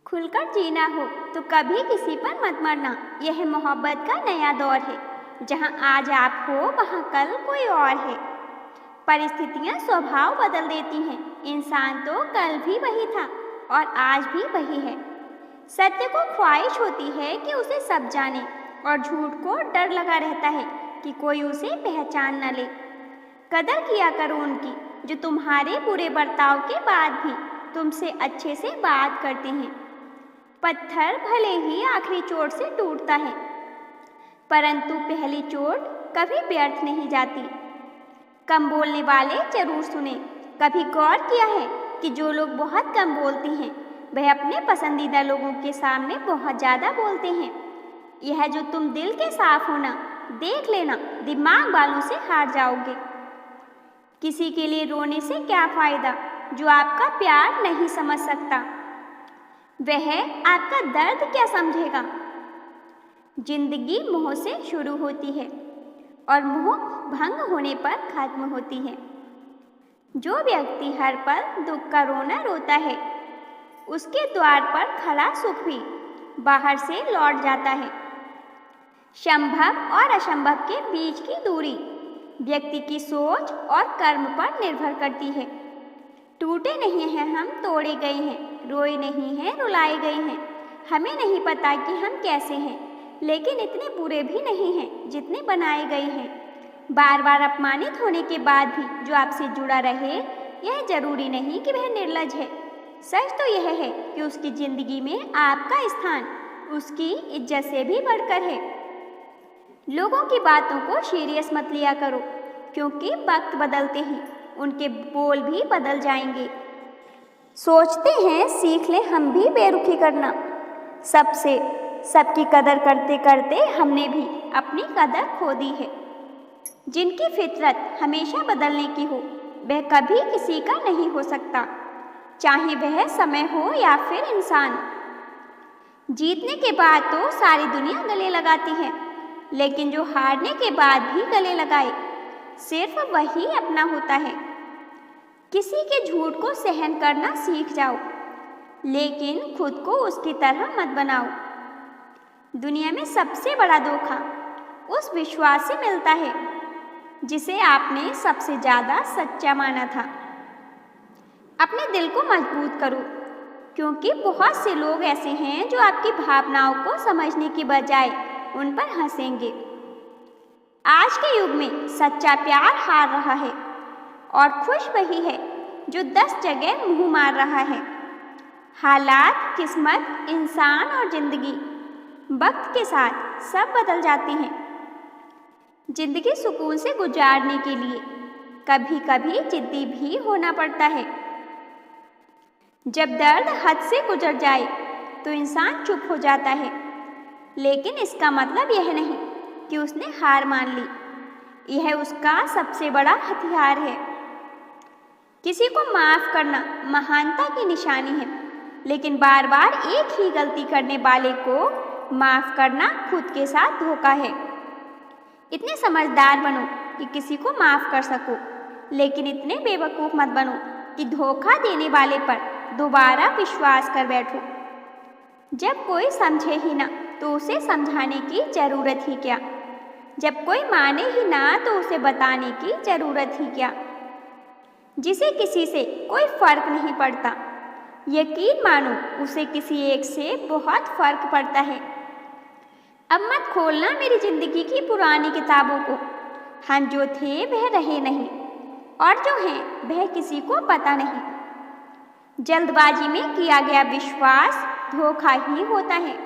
खुलकर जीना हो तो कभी किसी पर मत मरना। यह मोहब्बत का नया दौर है, जहां आज आप हो वहां कल कोई और है। परिस्थितियां स्वभाव बदल देती हैं, इंसान तो कल भी वही था और आज भी वही है। सत्य को ख्वाहिश होती है कि उसे सब जाने, और झूठ को डर लगा रहता है कि कोई उसे पहचान न ले। कदर किया करो उनकी जो तुम्हारे बुरे बर्ताव के बाद भी तुमसे अच्छे से बात करते हैं। पत्थर भले ही आखिरी चोट से टूटता है, परंतु पहली चोट कभी व्यर्थ नहीं जाती। कम बोलने वाले जरूर सुने। कभी गौर किया है कि जो लोग बहुत कम बोलते हैं वह अपने पसंदीदा लोगों के सामने बहुत ज़्यादा बोलते हैं। यह जो तुम दिल के साफ होना, देख लेना दिमाग वालों से हार जाओगे। किसी के लिए रोने से क्या फ़ायदा जो आपका प्यार नहीं समझ सकता। वह आपका दर्द क्या समझेगा। जिंदगी मोह से शुरू होती है और मोह भंग होने पर खत्म होती है। जो व्यक्ति हर पल दुख का रोना रोता है, उसके द्वार पर खड़ा सुख भी बाहर से लौट जाता है। संभव और असंभव के बीच की दूरी व्यक्ति की सोच और कर्म पर निर्भर करती है। टूटे नहीं हैं हम, तोड़े गए हैं। रोए नहीं हैं, रुलाए गए हैं। हमें नहीं पता कि हम कैसे हैं, लेकिन इतने बुरे भी नहीं हैं जितने बनाए गए हैं। बार बार अपमानित होने के बाद भी जो आपसे जुड़ा रहे, यह जरूरी नहीं कि वह निर्लज है। सच तो यह है कि उसकी जिंदगी में आपका स्थान उसकी इज्जत से भी बढ़कर है। लोगों की बातों को सीरियस मत लिया करो, क्योंकि वक्त बदलते ही उनके बोल भी बदल जाएंगे। सोचते हैं सीख लें हम भी बेरुखी करना। सबकी कदर करते करते हमने भी अपनी कदर खो दी है। जिनकी फितरत हमेशा बदलने की हो, वह कभी किसी का नहीं हो सकता, चाहे वह समय हो या फिर इंसान। जीतने के बाद तो सारी दुनिया गले लगाती है, लेकिन जो हारने के बाद भी गले लगाए, सिर्फ वही अपना होता है। किसी के झूठ को सहन करना सीख जाओ, लेकिन खुद को उसकी तरह मत बनाओ। दुनिया में सबसे बड़ा धोखा उस विश्वास से मिलता है जिसे आपने सबसे ज़्यादा सच्चा माना था। अपने दिल को मजबूत करो, क्योंकि बहुत से लोग ऐसे हैं जो आपकी भावनाओं को समझने की बजाय उन पर हंसेंगे। आज के युग में सच्चा प्यार हार रहा है और खुश वही है जो 10 जगह मुंह मार रहा है। हालात, किस्मत, इंसान और जिंदगी वक्त के साथ सब बदल जाते हैं। जिंदगी सुकून से गुजारने के लिए कभी कभी जिद्दी भी होना पड़ता है। जब दर्द हद से गुजर जाए तो इंसान चुप हो जाता है, लेकिन इसका मतलब यह नहीं कि उसने हार मान ली। यह उसका सबसे बड़ा हथियार है। किसी को माफ़ करना महानता की निशानी है, लेकिन बार बार एक ही गलती करने वाले को माफ़ करना खुद के साथ धोखा है। इतने समझदार बनो कि किसी को माफ़ कर सको, लेकिन इतने बेवकूफ़ मत बनो कि धोखा देने वाले पर दोबारा विश्वास कर बैठो। जब कोई समझे ही ना तो उसे समझाने की ज़रूरत ही क्या। जब कोई माने ही ना तो उसे बताने की ज़रूरत ही क्या। जिसे किसी से कोई फ़र्क नहीं पड़ता, यकीन मानो उसे किसी एक से बहुत फ़र्क पड़ता है। अब मत खोलना मेरी ज़िंदगी की पुरानी किताबों को। हम जो थे वह रहे नहीं, और जो हैं वह किसी को पता नहीं। जल्दबाजी में किया गया विश्वास धोखा ही होता है।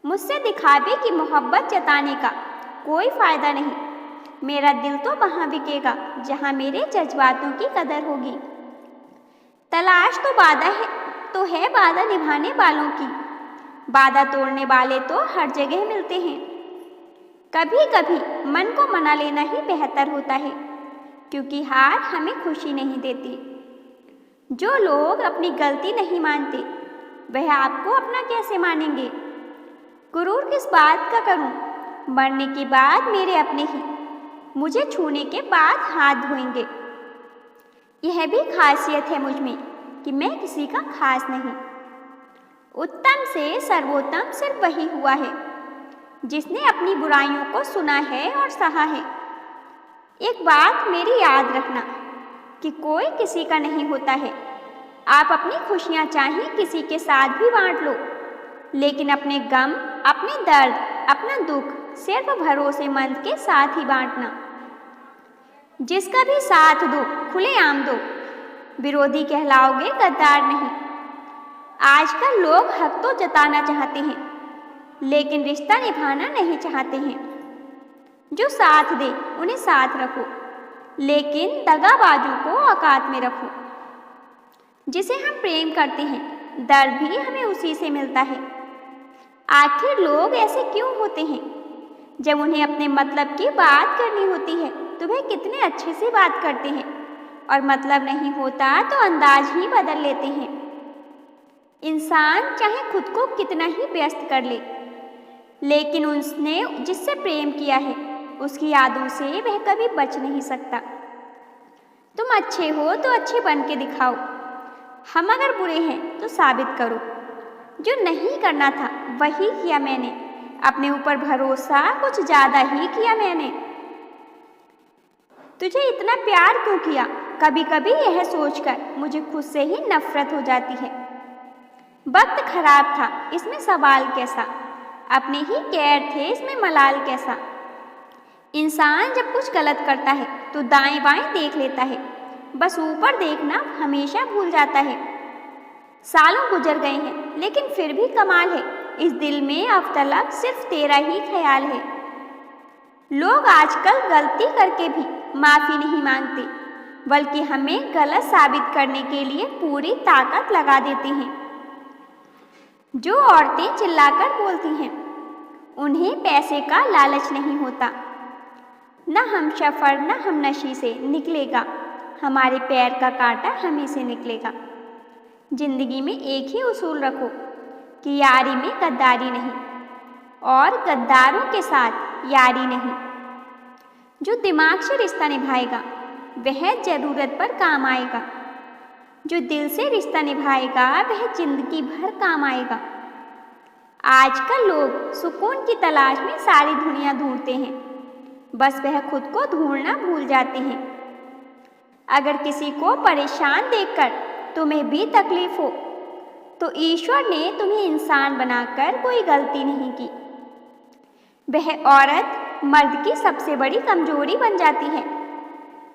मुझसे दिखावे की मोहब्बत जताने का कोई फ़ायदा नहीं। मेरा दिल तो वहाँ बिकेगा जहाँ मेरे जज्बातों की कदर होगी। तलाश तो है वादा निभाने वालों की। वादा तोड़ने वाले तो हर जगह मिलते हैं। कभी कभी मन को मना लेना ही बेहतर होता है, क्योंकि हार हमें खुशी नहीं देती। जो लोग अपनी गलती नहीं मानते, वह आपको अपना कैसे मानेंगे। गुरूर किस बात का करूं, मरने के बाद मेरे अपने ही मुझे छूने के बाद हाथ धोएंगे। यह भी खासियत है मुझ में कि मैं किसी का खास नहीं। उत्तम से सर्वोत्तम सिर्फ वही हुआ है जिसने अपनी बुराइयों को सुना है और सहा है। एक बात मेरी याद रखना कि कोई किसी का नहीं होता है। आप अपनी खुशियाँ चाहें किसी के साथ भी बांट लो, लेकिन अपने गम, अपने दर्द, अपना दुख सिर्फ भरोसेमंद के साथ ही बांटना। जिसका भी साथ दो, खुलेआम दो। विरोधी कहलाओगे, गद्दार नहीं। आजकल लोग हक तो जताना चाहते हैं, लेकिन रिश्ता निभाना नहीं चाहते हैं। जो साथ दे उन्हें साथ रखो, लेकिन दगाबाजों को औकात में रखो। जिसे हम प्रेम करते हैं, दर्द भी हमें उसी से मिलता है। आखिर लोग ऐसे क्यों होते हैं? जब उन्हें अपने मतलब की बात करनी होती है तो वे कितने अच्छे से बात करते हैं, और मतलब नहीं होता तो अंदाज ही बदल लेते हैं। इंसान चाहे खुद को कितना ही व्यस्त कर ले, लेकिन उसने जिससे प्रेम किया है उसकी यादों से वह कभी बच नहीं सकता। तुम अच्छे हो तो अच्छे बन के दिखाओ। हम अगर बुरे हैं तो साबित करो। जो नहीं करना था वही किया मैंने। अपने ऊपर भरोसा कुछ ज़्यादा ही किया मैंने। तुझे इतना प्यार क्यों किया? कभी कभी यह सोचकर मुझे खुद से ही नफरत हो जाती है। वक्त खराब था, इसमें सवाल कैसा? अपने ही कैर थे, इसमें मलाल कैसा? इंसान जब कुछ गलत करता है तो दाएं बाएं देख लेता है, बस ऊपर देखना हमेशा भूल जाता है। सालों गुजर गए हैं, लेकिन फिर भी कमाल है, इस दिल में अब तक सिर्फ तेरा ही ख्याल है। लोग आजकल गलती करके भी माफ़ी नहीं मांगते, बल्कि हमें गलत साबित करने के लिए पूरी ताकत लगा देते हैं। जो औरतें चिल्लाकर बोलती हैं, उन्हें पैसे का लालच नहीं होता। न हम सफ़र न हम नशी से निकलेगा, हमारे पैर का कांटा हमें से निकलेगा। जिंदगी में एक ही उसूल रखो कि यारी में गद्दारी नहीं, और गद्दारों के साथ यारी नहीं। जो दिमाग से रिश्ता निभाएगा वह ज़रूरत पर काम आएगा। जो दिल से रिश्ता निभाएगा वह जिंदगी भर काम आएगा। आजकल लोग सुकून की तलाश में सारी दुनिया ढूंढते हैं, बस वह खुद को ढूंढना भूल जाते हैं। अगर किसी को परेशान देखकर तुम्हें भी तकलीफ हो तो ईश्वर ने तुम्हें इंसान बनाकर कोई गलती नहीं की। वह औरत मर्द की सबसे बड़ी कमजोरी बन जाती है,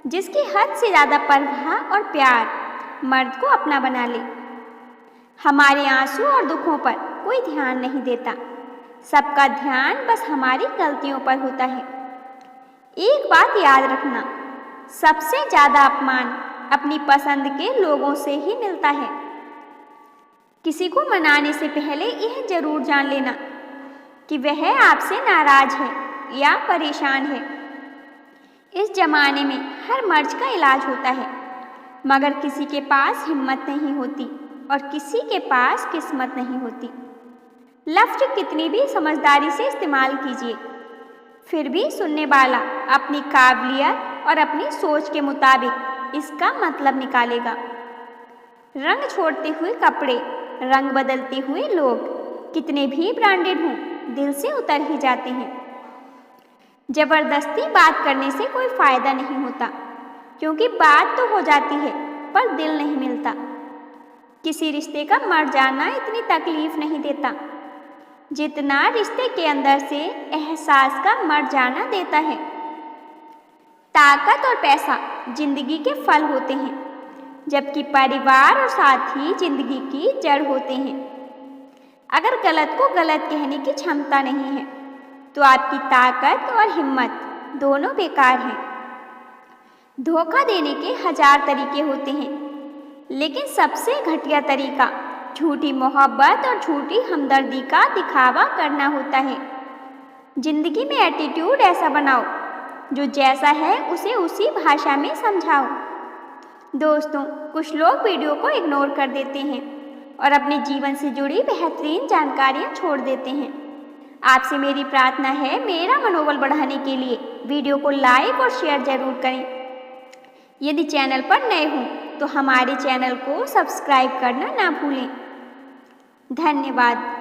जिसकी हद से ज़्यादा परवाह और प्यार मर्द को अपना बना ले। हमारे आंसू और दुखों पर कोई ध्यान नहीं देता, सबका ध्यान बस हमारी गलतियों पर होता है। एक बात याद रखना, सबसे ज़्यादा अपमान अपनी पसंद के लोगों से ही मिलता है। किसी को मनाने से पहले यह जरूर जान लेना कि वह आपसे नाराज है या परेशान है। इस जमाने में हर मर्ज का इलाज होता है, मगर किसी के पास हिम्मत नहीं होती और किसी के पास किस्मत नहीं होती। लफ्ज़ कितनी भी समझदारी से इस्तेमाल कीजिए, फिर भी सुनने वाला अपनी काबिलियत और अपनी सोच के मुताबिक इसका मतलब निकालेगा। रंग छोड़ते हुए कपड़े, रंग बदलते हुए लोग कितने भी ब्रांडेड हों, दिल से उतर ही जाते हैं। जबरदस्ती बात करने से कोई फ़ायदा नहीं होता, क्योंकि बात तो हो जाती है पर दिल नहीं मिलता। किसी रिश्ते का मर जाना इतनी तकलीफ नहीं देता जितना रिश्ते के अंदर से एहसास का मर जाना देता है। ताकत और पैसा जिंदगी के फल होते हैं, जबकि परिवार और साथी जिंदगी की जड़ होते हैं। अगर गलत को गलत कहने की क्षमता नहीं है तो आपकी ताकत और हिम्मत दोनों बेकार हैं। धोखा देने के 1000 तरीके होते हैं, लेकिन सबसे घटिया तरीका झूठी मोहब्बत और झूठी हमदर्दी का दिखावा करना होता है। जिंदगी में एटीट्यूड ऐसा बनाओ जो जैसा है उसे उसी भाषा में समझाओ। दोस्तों, कुछ लोग वीडियो को इग्नोर कर देते हैं और अपने जीवन से जुड़ी बेहतरीन जानकारियां छोड़ देते हैं। आपसे मेरी प्रार्थना है, मेरा मनोबल बढ़ाने के लिए वीडियो को लाइक और शेयर जरूर करें। यदि चैनल पर नए हों तो हमारे चैनल को सब्सक्राइब करना ना भूलें। धन्यवाद।